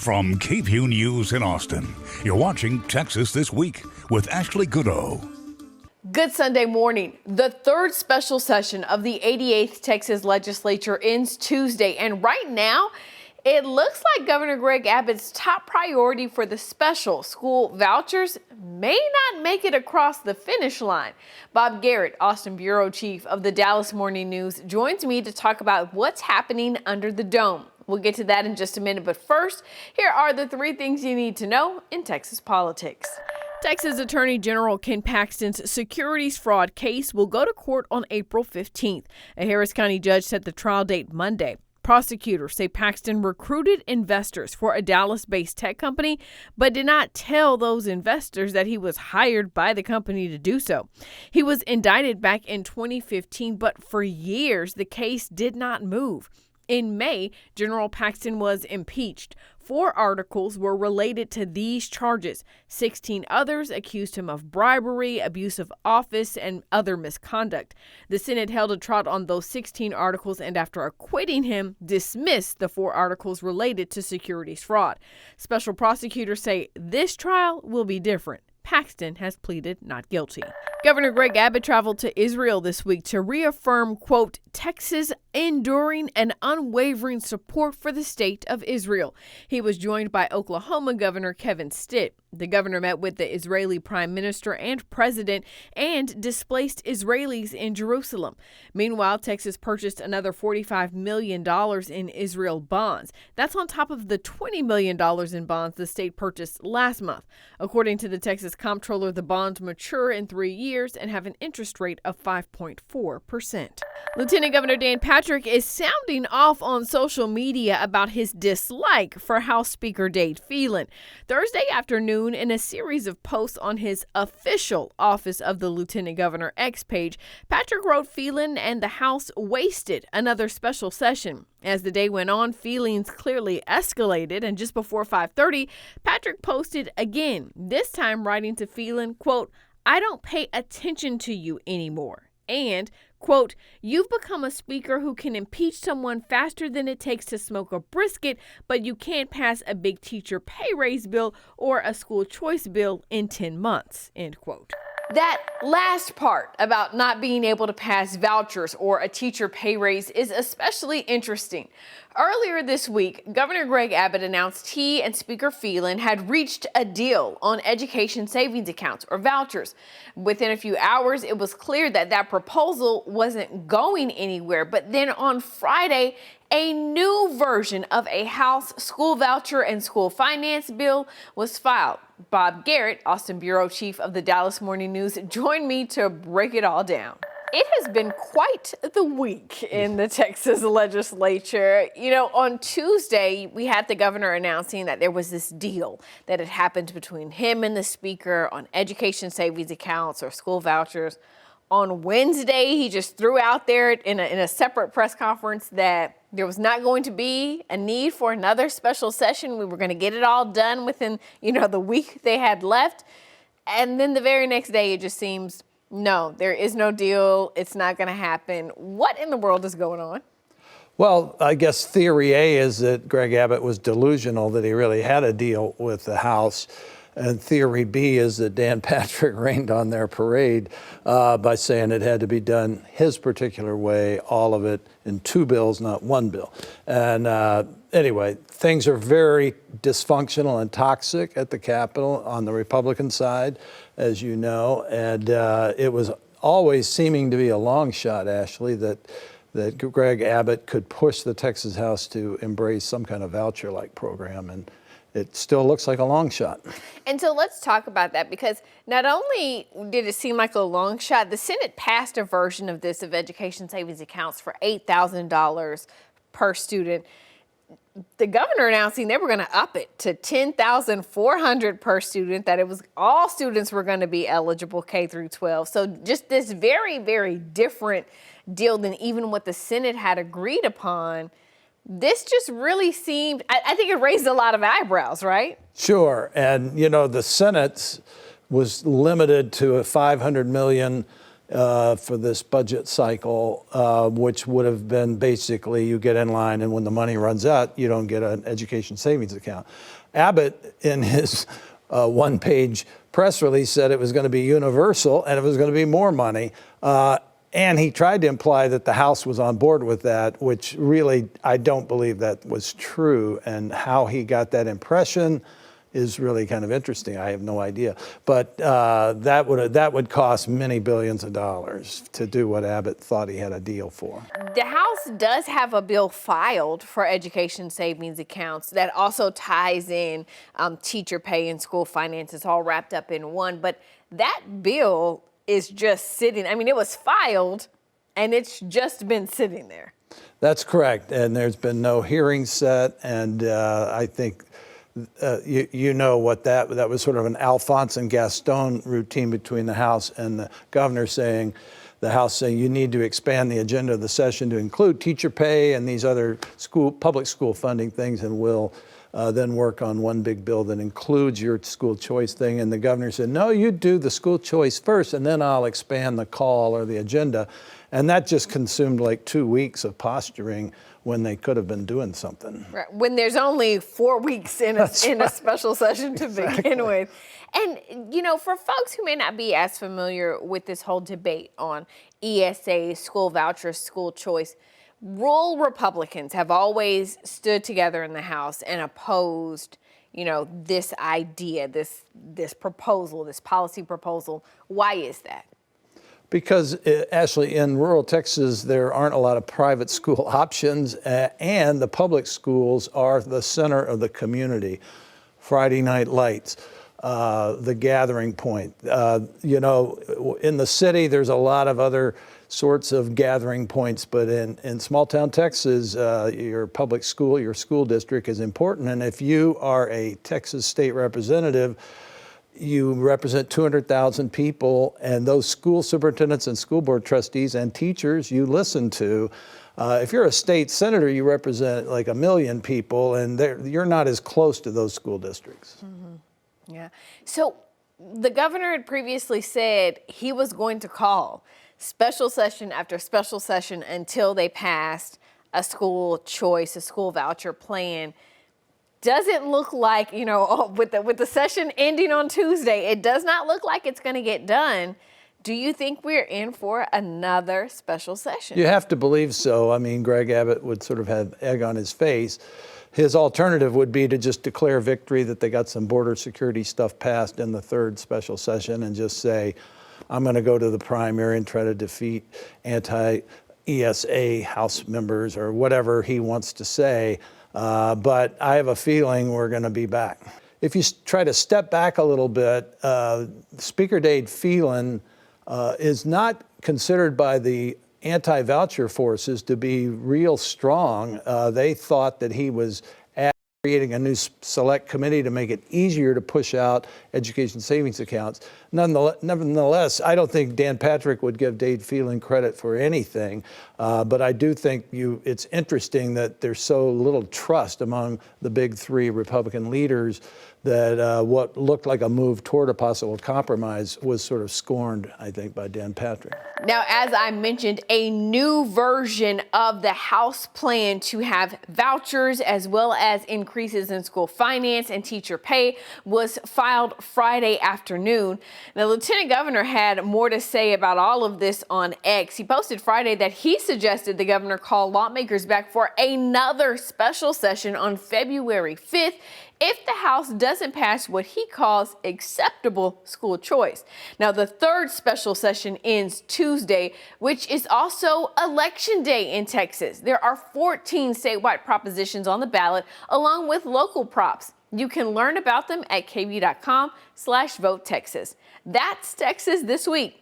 From KVUE News in Austin, you're watching Texas This Week with Ashley Goudeau. Good Sunday morning. The third special session of the 88th Texas Legislature ends Tuesday, and right now, it looks like Governor Greg Abbott's top priority for the special school vouchers may not make it across the finish line. Bob Garrett, Austin Bureau Chief of the Dallas Morning News, joins me to talk about what's happening under the dome. We'll get to that in just a minute, but first, here are the three things you need to know in Texas politics. Texas Attorney General Ken Paxton's securities fraud case will go to court on April 15th. A Harris County judge set the trial date Monday. Prosecutors say Paxton recruited investors for a Dallas-based tech company, but did not tell those investors that he was hired by the company to do so. He was indicted back in 2015, but for years, the case did not move. In May, General Paxton was impeached. 4 articles were related to these charges. 16 others accused him of bribery, abuse of office, and other misconduct. The Senate held a trial on those 16 articles and, after acquitting him, dismissed the 4 articles related to securities fraud. Special prosecutors say this trial will be different. Paxton has pleaded not guilty. Governor Greg Abbott traveled to Israel this week to reaffirm, quote, Texas' enduring and unwavering support for the state of Israel. He was joined by Oklahoma Governor Kevin Stitt. The governor met with the Israeli prime minister and president and displaced Israelis in Jerusalem. Meanwhile, Texas purchased another $45 million in Israel bonds. That's on top of the $20 million in bonds the state purchased last month. According to the Texas comptroller, the bonds mature in 3 years and have an interest rate of 5.4%. Lieutenant Governor Dan Patrick is sounding off on social media about his dislike for House Speaker Dade Phelan. Thursday afternoon, in a series of posts on his official Office of the Lieutenant Governor X page, Patrick wrote Phelan and the House wasted another special session. As the day went on, feelings clearly escalated, and just before 5:30, Patrick posted again, this time writing to Phelan, quote, I don't pay attention to you anymore. And, quote, you've become a speaker who can impeach someone faster than it takes to smoke a brisket, but you can't pass a big teacher pay raise bill or a school choice bill in 10 months, end quote. That last part about not being able to pass vouchers or a teacher pay raise is especially interesting. Earlier this week, Governor Greg Abbott announced he and Speaker Phelan had reached a deal on education savings accounts or vouchers. Within a few hours, it was clear that that proposal wasn't going anywhere. But then on Friday, a new version of a House school voucher and school finance bill was filed. Bob Garrett, Austin Bureau Chief of the Dallas Morning News, joined me to break it all down. It has been quite the week in the Texas legislature. You know, on Tuesday, we had the governor announcing that there was this deal that had happened between him and the speaker on education savings accounts or school vouchers. On Wednesday, he just threw out there in a separate press conference that there was not going to be a need for another special session. We were going to get it all done within, the week they had left. And then the very next day, it just seems, no, there is no deal. It's not going to happen. What in the world is going on? Well, I guess theory A is that Greg Abbott was delusional that he really had a deal with the House. And theory B is that Dan Patrick rained on their parade by saying it had to be done his particular way, all of it in 2 bills, not 1 bill. And anyway, things are very dysfunctional and toxic at the Capitol on the Republican side, as you know. And it was always seeming to be a long shot, Ashley, that Greg Abbott could push the Texas House to embrace some kind of voucher-like program. And it still looks like a long shot. And so let's talk about that, because not only did it seem like a long shot, the Senate passed a version of this of education savings accounts for $8,000 per student. The governor announcing they were going to up it to $10,400 per student, that it was all students were going to be eligible K through 12. So just this very, very different deal than even what the Senate had agreed upon. This just really seemed, I think it raised a lot of eyebrows, right? Sure. And, the Senate was limited to a $500 million for this budget cycle, which would have been basically you get in line, and when the money runs out, you don't get an education savings account. Abbott, in his one-page press release, said it was going to be universal and it was going to be more money. And he tried to imply that the House was on board with that, which really I don't believe that was true. And how he got that impression is really kind of interesting. I have no idea. But that would cost many billions of dollars to do what Abbott thought he had a deal for. The House does have a bill filed for education savings accounts that also ties in teacher pay and school finances all wrapped up in one. But that bill is just sitting. I mean, it was filed and it's just been sitting there. That's correct. And there's been no hearing set. And I think you know what that was sort of an Alphonse and Gaston routine between the House and the governor the House saying you need to expand the agenda of the session to include teacher pay and these other public school funding things, and we'll then work on one big bill that includes your school choice thing. And the governor said, no, you do the school choice first and then I'll expand the call or the agenda. And that just consumed like 2 weeks of posturing when they could have been doing something. Right. When there's only 4 weeks in a special session to begin with. And, for folks who may not be as familiar with this whole debate on ESA, school vouchers, school choice, rural Republicans have always stood together in the House and opposed, this idea, this proposal, this policy proposal. Why is that? Because, Ashley, in rural Texas, there aren't a lot of private school options, and the public schools are the center of the community. Friday night lights, the gathering point. In the city, there's a lot of other sorts of gathering points, but in small town Texas, your public school, your school district is important. And if you are a Texas state representative, you represent 200,000 people, and those school superintendents and school board trustees and teachers you listen to. If you're a state senator, you represent like 1 million people, and you're not as close to those school districts. Mm-hmm. Yeah. So the governor had previously said he was going to call special session after special session until they passed a school choice, a school voucher plan. Doesn't look like, with the session ending on Tuesday, it does not look like it's going to get done. Do you think we're in for another special session? You have to believe so. I mean, Greg Abbott would sort of have egg on his face. His alternative would be to just declare victory that they got some border security stuff passed in the third special session and just say, I'm going to go to the primary and try to defeat anti-ESA House members or whatever he wants to say. But I have a feeling we're going to be back. If you try to step back a little bit, Speaker Dade Phelan is not considered by the anti-voucher forces to be real strong. They thought that he was creating a new select committee to make it easier to push out education savings accounts. Nevertheless, I don't think Dan Patrick would give Dade Phelan credit for anything, but I do think it's interesting that there's so little trust among the big three Republican leaders that what looked like a move toward a possible compromise was sort of scorned, I think, by Dan Patrick. Now, as I mentioned, a new version of the House plan to have vouchers as well as increases in school finance and teacher pay was filed Friday afternoon. The Lieutenant Governor had more to say about all of this on X. He posted Friday that he suggested the governor call lawmakers back for another special session on February 5th if the House doesn't pass what he calls acceptable school choice. Now, the third special session ends Tuesday, which is also Election Day in Texas. There are 14 statewide propositions on the ballot, along with local props. You can learn about them at KVUE.com/vote Texas. That's Texas This Week.